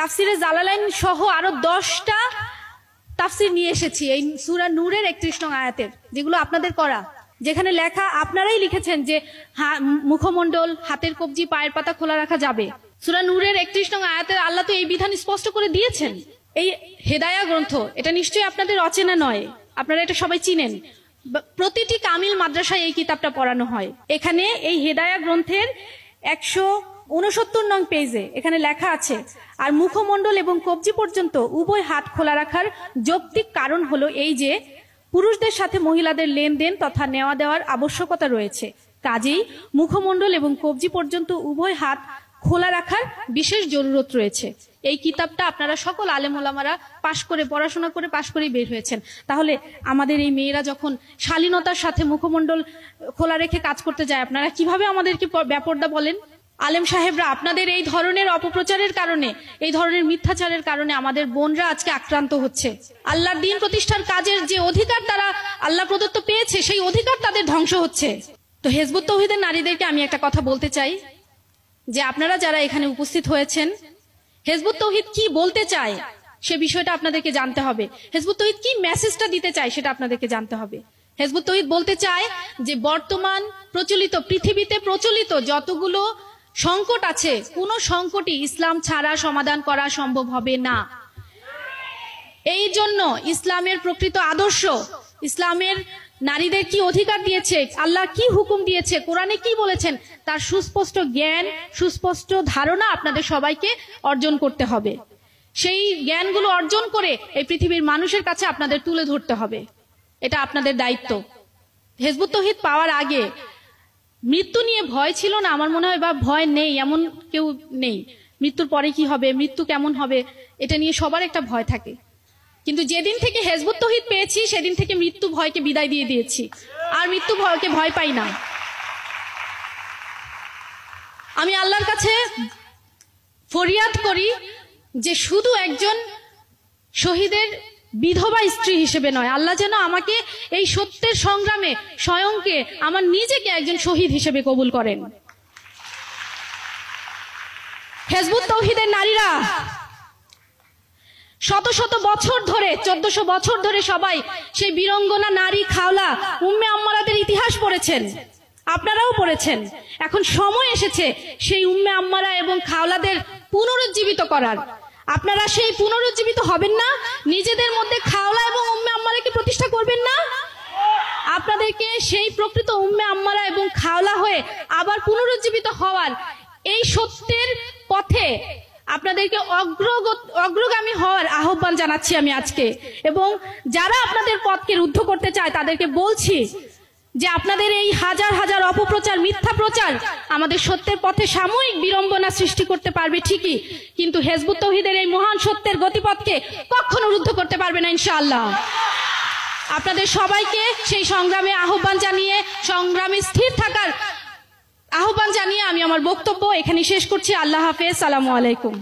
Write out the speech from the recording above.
তাফসিরে জালালাইন সহ আরো 10টা তাফসির নিয়ে এসেছি এই সূরা নূরের 31 নং আয়াতের, যেগুলো আপনাদের করা, যেখানে লেখা আপনারাই লিখেছেন যে মুখমণ্ডল, হাতের কবজি, পায়ের পাতা খোলা রাখা যাবে। সূরা নূরের 31 নং আয়াতে আল্লাহ তো এই বিধান স্পষ্ট করে দিয়েছেন। এই হেদায়া গ্রন্থ, এটা নিশ্চয়ই আপনাদের অচেনা নয়, আপনারা এটা সবাই চিনেন। প্রতিটি কামিল মাদ্রাসায় এই কিতাবটা পড়ানো হয়। এখানে এই হেদায়া গ্রন্থের 169 নং পেজে এখানে লেখা আছে, আর মুখমণ্ডল এবং কবজি পর্যন্ত উভয় হাত খোলা রাখার যৌক্তিক কারণ হলো এই যে পুরুষদের সাথে মহিলাদের লেনদেন তথা নেওয়া দেওয়ার আবশ্যকতা রয়েছে, কাজেই মুখমণ্ডল এবং কবজি পর্যন্ত উভয় হাত খোলা রাখার বিশেষ জরুরত রয়েছে। এই কিতাবটা আপনারা সকল আলেম ওলামারা পড়াশোনা করে পাশ করেই বের হয়েছেন। তাহলে আমাদের এই মেয়েরা যখন শালীনতার সাথে মুখমণ্ডল খোলা রেখে কাজ করতে যায়, আপনারা কিভাবে আমাদেরকে বেপরদা বলেন? আলেম সাহেবরা, আপনাদের এই ধরনের অপপ্রচারের কারণে, এই ধরনের মিথ্যাচারের কারণে আমাদের বোনরা আজকে আক্রান্ত হচ্ছে। আল্লাহর দ্বীন প্রতিষ্ঠার কাজের যে অধিকার তারা আল্লাহ প্রদত্ত পেয়েছে, সেই অধিকার তাদের ধ্বংস হচ্ছে। তো হিজবুত তৌহিদের নারীদেরকে আমি একটা কথা বলতে চাই, যে আপনারা যারা এখানে উপস্থিত হয়েছেন, হিজবুত তৌহিদ কি বলতে চায় সে বিষয়টা আপনাদেরকে জানতে হবে। হিজবুত তৌহিদ কি মেসেজটা দিতে চায় সেটা আপনাদেরকে জানতে হবে। হিজবুত তৌহিদ বলতে চায় যে বর্তমান প্রচলিত, পৃথিবীতে প্রচলিত যতগুলো সংকট আছে, কোন সংকটই ইসলাম ছাড়া সমাধান করা সম্ভব হবে না। এই জন্য ইসলামের প্রকৃত আদর্শ, ইসলামের নারীদের কি অধিকার দিয়েছে, আল্লাহ কি হুকুম দিয়েছে, কোরআনে কি বলেছেন, তার সুস্পষ্ট জ্ঞান, সুস্পষ্ট ধারণা আপনাদের সবাইকে অর্জন করতে হবে। সেই জ্ঞানগুলো অর্জন করে এই পৃথিবীর মানুষের কাছে আপনাদের তুলে ধরতে হবে, এটা আপনাদের দায়িত্ব। হিজবুত তৌহিদ পাওয়ার আগে মৃত্যু নিয়ে ভয় ছিল না, আমার মনে হয়, বা ভয় নেই এমন কেউ নেই। মৃত্যুর পরে কি হবে, মৃত্যু কেমন হবে, এটা নিয়ে সবার একটা ভয় থাকে। কিন্তু যেদিন থেকে হিজবুত তৌহিদ পেয়েছি সেদিন থেকে মৃত্যু ভয়কে বিদায় দিয়ে দিয়েছি, আর মৃত্যু ভয়কে ভয় পাই না। আমি আল্লাহর কাছে ফরিয়াদ করি যে শুধু একজন শহীদের বিধবা স্ত্রী হিসেবে নয়, আল্লাহ যেন আমাকে এই সত্যের সংগ্রামে স্বয়ংকে, আমার নিজেকে একজন শহীদ হিসেবে কবুল করেন। হিজবুত তৌহিদের নারীরা শত শত বছর ধরে, 1400 বছর ধরে সবাই সেই বীরঙ্গনা নারী খাওলা উম্মে আম্মারাদের ইতিহাস পড়েছেন, আপনারাও পড়েছেন। এখন সময় এসেছে সেই উম্মে আম্মারা এবং খাওলাদের পুনরুজ্জীবিত করার। আপনারা সেই পুনরুজ্জীবিত হবেন না? নিজেদের মধ্যে খাওলা এবং উম্মে আম্মারাকে প্রতিষ্ঠা করবেন না? আপনাদেরকে সেই প্রকৃত উম্মে আম্মারা এবং খাওলা হয়ে আবার পুনরুজ্জীবিত হওয়ার এই সত্যের পথে আপনাদেরকে অগ্রগামী হওয়ার আহ্বান জানাচ্ছি আমি আজকে। এবং যারা আপনাদের পথকে রুদ্ধ করতে চায় তাদেরকে বলছি যে আপনাদের এই হাজার হাজার অপপ্রচার, মিথ্যা প্রচার আমাদের সত্যের পথে সাময়িক বিড়ম্বনা সৃষ্টি করতে পারবে ঠিকই, কিন্তু হিজবুত তৌহিদের এই মহান সত্যের গতিপথকে কখনো রুদ্ধ করতে পারবে না ইনশাআল্লাহ। আপনাদের সবাইকে সেই সংগ্রামে আহ্বান জানিয়ে, সংগ্রামে স্থির থাকার আহ্বান জানিয়ে আমি আমার বক্তব্য এখানে শেষ করছি। আল্লাহ হাফেজ, আসসালামু আলাইকুম।